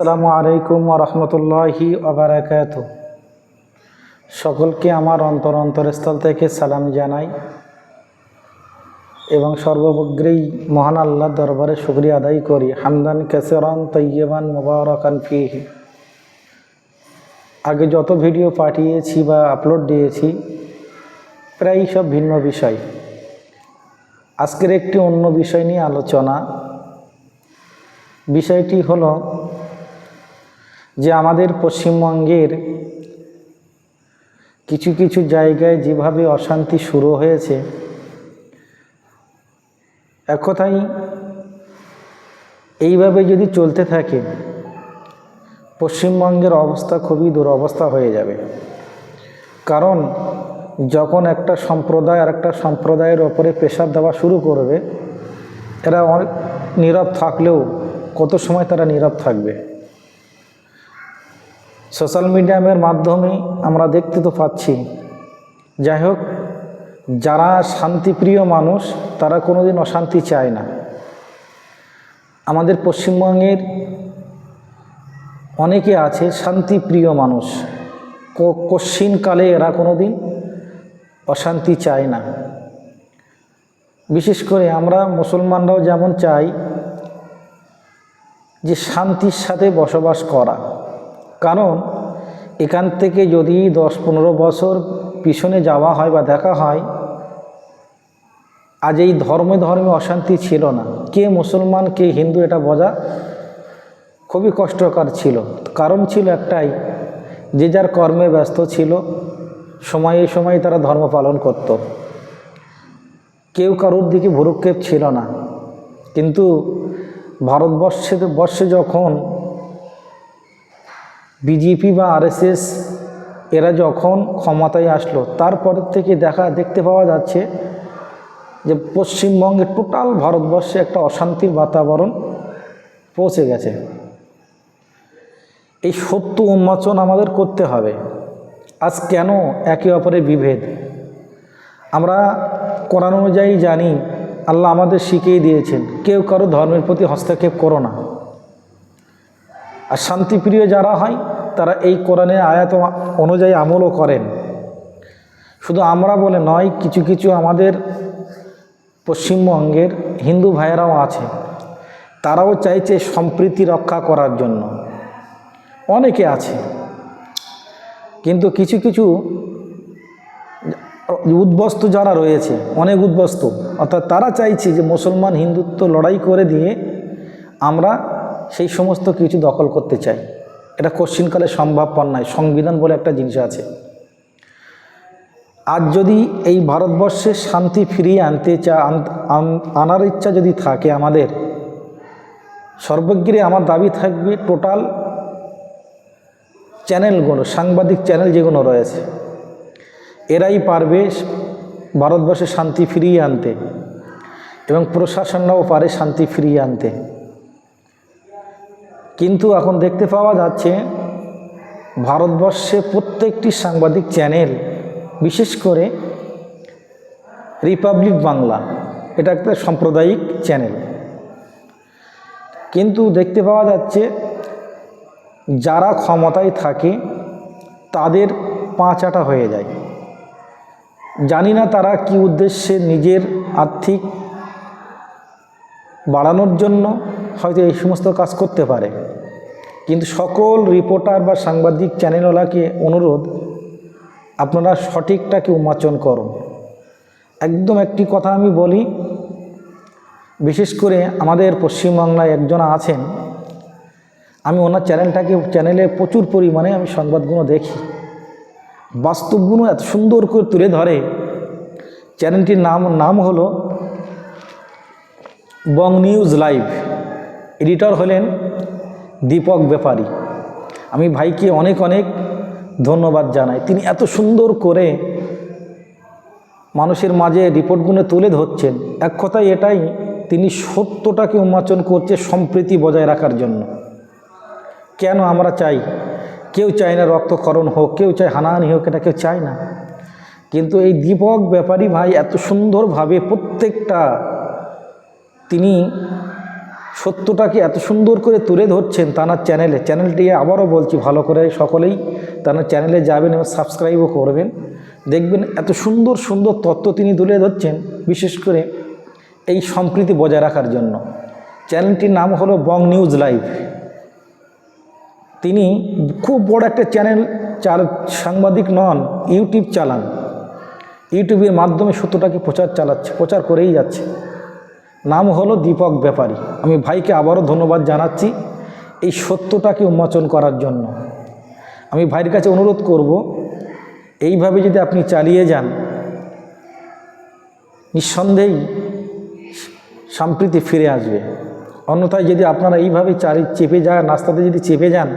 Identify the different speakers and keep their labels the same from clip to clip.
Speaker 1: আসসালামু আলাইকুম ওয়া রাহমাতুল্লাহি ওয়া বারাকাতুহু। সকলকে আমার অন্তরস্থল থেকে সালাম জানাই এবং সর্বগ্রেই মহান আল্লাহর দরবারে শুকরিয়া আদায় করি, হামদান কাসীরান তাইয়্যিবান মুবারাকান ফীহি। আগে যত ভিডিও পাঠিয়েছি বা আপলোড দিয়েছি প্রায় সব ভিন্ন বিষয়। আজকের একটি অন্য বিষয় নিয়ে আলোচনা। বিষয়টি হলো যে আমাদের পশ্চিমবঙ্গের কিছু কিছু জায়গায় যেভাবে অশান্তি শুরু হয়েছে, এক কথায় এইভাবে যদি চলতে থাকে পশ্চিমবঙ্গের অবস্থা খুবই দুরবস্থা হয়ে যাবে। কারণ যখন একটা সম্প্রদায় আর একটা সম্প্রদায়ের ওপরে প্রেশার দেওয়া শুরু করবে, এরা নীরব থাকলেও কত সময় তারা নীরব থাকবে। সোশ্যাল মিডিয়ামের মাধ্যমে আমরা দেখতে তো পাচ্ছি। যাই হোক, যারা শান্তিপ্রিয় মানুষ তারা কোনোদিন অশান্তি চায় না। আমাদের পশ্চিমবঙ্গের অনেকে আছে শান্তিপ্রিয় মানুষ, কশ্চিনকালে এরা কোনোদিন অশান্তি চায় না। বিশেষ করে আমরা মুসলমানরাও যেমন চাই যে শান্তির সাথে বসবাস করা। কারণ এখান থেকে যদি 10-15 বছর পিছনে যাওয়া হয় বা দেখা হয়, আজ এই ধর্মে অশান্তি ছিল না। কে মুসলমান কে হিন্দু এটা বোঝা খুবই কষ্টকর ছিল। কারণ ছিল একটাই, যে যার কর্মে ব্যস্ত ছিল, সময়ে সময়ে তারা ধর্ম পালন করত, কেউ কারোর দিকে ভ্রুক্ষেপ ছিল না। কিন্তু ভারতবর্ষে যখন বিজেপি বা আরএসএস এরা যখন ক্ষমতায় আসলো, তারপরের থেকে দেখতে পাওয়া যাচ্ছে যে পশ্চিমবঙ্গে টোটাল ভারতবর্ষে একটা অশান্তির বাতাবরণ পৌঁছে গেছে। এই সত্য উন্মোচন আমাদের করতে হবে। আজ কেন একে অপরের বিভেদ? আমরা কোরআন অনুযায়ী জানি, আল্লাহ আমাদের শিখিয়ে দিয়েছেন কেউ কারো ধর্মের প্রতি হস্তক্ষেপ করো না। আর শান্তিপ্রিয় যারা হয় তারা এই কোরআনের আয়াত অনুযায়ী আমলও করেন। শুধু আমরা বলে নয়, কিছু কিছু আমাদের পশ্চিমবঙ্গের হিন্দু ভাইয়েরাও আছে, তারাও চাইছে সম্প্রীতি রক্ষা করার জন্য। অনেকে আছে, কিন্তু কিছু কিছু উদ্বস্তু যারা রয়েছে, অনেক উদ্বস্তু, অর্থাৎ তারা চাইছে যে মুসলমান হিন্দুত্ব লড়াই করে দিয়ে আমরা সেই সমস্ত কিছু দখল করতে চাই। এটা কশ্চিনকালে সম্ভবপর নয়। সংবিধান বলে একটা জিনিস আছে। আজ যদি এই ভারতবর্ষে শান্তি ফিরিয়ে আনার ইচ্ছা যদি থাকে আমাদের, সর্বগ্রে আমার দাবি থাকবে টোটাল চ্যানেলগুলো, সাংবাদিক চ্যানেল যেগুলো রয়েছে, এরাই পারবে ভারতবর্ষে শান্তি ফিরিয়ে আনতে, এবং প্রশাসনরাও পারে শান্তি ফিরিয়ে আনতে। কিন্তু এখন দেখতে পাওয়া যাচ্ছে ভারতবর্ষে প্রত্যেকটি সাংবাদিক চ্যানেল, বিশেষ করে রিপাবলিক বাংলা, এটা একটা সাম্প্রদায়িক চ্যানেল, কিন্তু দেখতে পাওয়া যাচ্ছে যারা ক্ষমতায় থাকে তাদের পাঁচাটা হয়ে যায়। জানি না তারা কি উদ্দেশ্যে, নিজের আর্থিক বাড়ানোর জন্য হয়তো এই সমস্ত কাজ করতে পারে। কিন্তু সকল রিপোর্টার বা সাংবাদিক চ্যানেলওয়ালাকে অনুরোধ, আপনারা সঠিকটাকে উন্মোচন করুন। একদম একটি কথা আমি বলি, বিশেষ করে আমাদের পশ্চিমবাংলায় একজন আছেন, আমি ওনার চ্যানেলে প্রচুর পরিমাণে আমি সংবাদগুলো দেখি, বাস্তবগুলো এত সুন্দর করে তুলে ধরে। চ্যানেলটির নাম হলো বং নিউজ লাইভ। এডিটর হলেন দীপক ব্যাপারী। আমি ভাইকে অনেক অনেক ধন্যবাদ জানাই। তিনি এত সুন্দর করে মানুষের মাঝে রিপোর্টগুলো তুলে ধরছেন। এক কথায় এটাই, তিনি সত্যটাকে উন্মোচন করছে সম্প্রীতি বজায় রাখার জন্য। কেন আমরা চাই, কেউ চায় না রক্তক্ষরণ হোক, কেউ চায় হানাহানি হোক, এটা কেউ চায় না। কিন্তু এই দীপক ব্যাপারী ভাই এত সুন্দরভাবে প্রত্যেকটা তিনি সত্যটাকে এত সুন্দর করে তুলে ধরছেন তার চ্যানেলটি আবারও বলছি ভালো করে সকলেই তার চ্যানেলে যাবেন এবং সাবস্ক্রাইবও করবেন। দেখবেন এত সুন্দর সুন্দর তথ্য তিনি তুলে ধরছেন, বিশেষ করে এই সম্প্রীতি বজায় রাখার জন্য। চ্যানেলটির নাম হলো বং নিউজ লাইভ। তিনি খুব বড় একটা চ্যানেল সাংবাদিক নন, ইউটিউব চালান। ইউটিউবের মাধ্যমে সত্যটাকে প্রচার করেই যাচ্ছে। নাম হলো দীপক ব্যাপারী। আমি ভাইকে আবারও ধন্যবাদ জানাচ্ছি এই সত্যটাকে উন্মোচন করার জন্য। আমি ভাইয়ের কাছে অনুরোধ করব, এইভাবে যদি আপনি চালিয়ে যান, নিঃসন্দেহেই সম্প্রীতি ফিরে আসবে। অন্যথায় যদি আপনারা এইভাবে চেপে যান, রাস্তাতে যদি চেপে যান,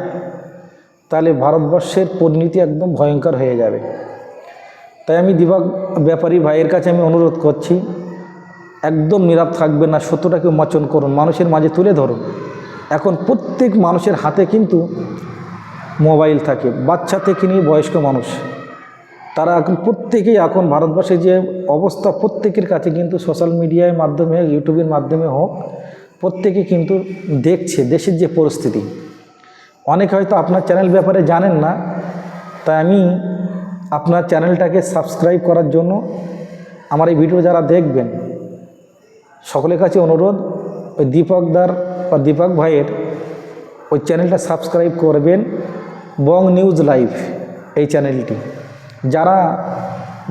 Speaker 1: তাহলে ভারতবর্ষের পরিণতি একদম ভয়ঙ্কর হয়ে যাবে। তাই আমি দীপক ব্যাপারী ভাইয়ের কাছে আমি অনুরোধ করছি, একদম নীরব থাকবেন না, সত্যটাকে উন্মোচন করুন, মানুষের মাঝে তুলে ধরুন। এখন প্রত্যেক মানুষের হাতে কিন্তু মোবাইল থাকে, বাচ্চা থেকে নিয়ে বয়স্ক মানুষ, তারা এখন প্রত্যেকেই এখন ভারতবর্ষের যে অবস্থা, প্রত্যেকের কাছে কিন্তু সোশ্যাল মিডিয়ার মাধ্যমে, ইউটিউবের মাধ্যমে হোক, প্রত্যেকে কিন্তু দেখছে দেশের যে পরিস্থিতি। অনেকে হয়তো আপনার চ্যানেল ব্যাপারে জানেন না, তাই আমি আপনার চ্যানেলটাকে সাবস্ক্রাইব করার জন্য আমার এই ভিডিও যারা দেখবেন সকলের কাছে অনুরোধ, ওই দীপক ভাইয়ের ওই চ্যানেলটা সাবস্ক্রাইব করবেন, বং নিউজ লাইভ এই চ্যানেলটি। যারা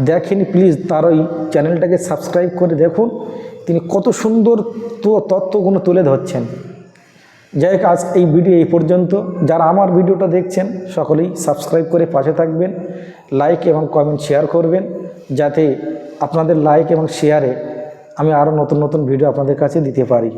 Speaker 1: দেখেনি প্লিজ তার ওই চ্যানেলটাকে সাবস্ক্রাইব করে দেখুন, তিনি কত সুন্দর তথ্যগুলো তুলে ধরছেন। যাই হোক, আজ এই ভিডিও এই পর্যন্ত। যারা আমার ভিডিওটা দেখছেন সকলেই সাবস্ক্রাইব করে পাশে থাকবেন, লাইক এবং কমেন্ট শেয়ার করবেন, যাতে আপনাদের লাইক এবং শেয়ারে আমি আরও নতুন নতুন ভিডিও আপনাদের কাছে দিতে পারি।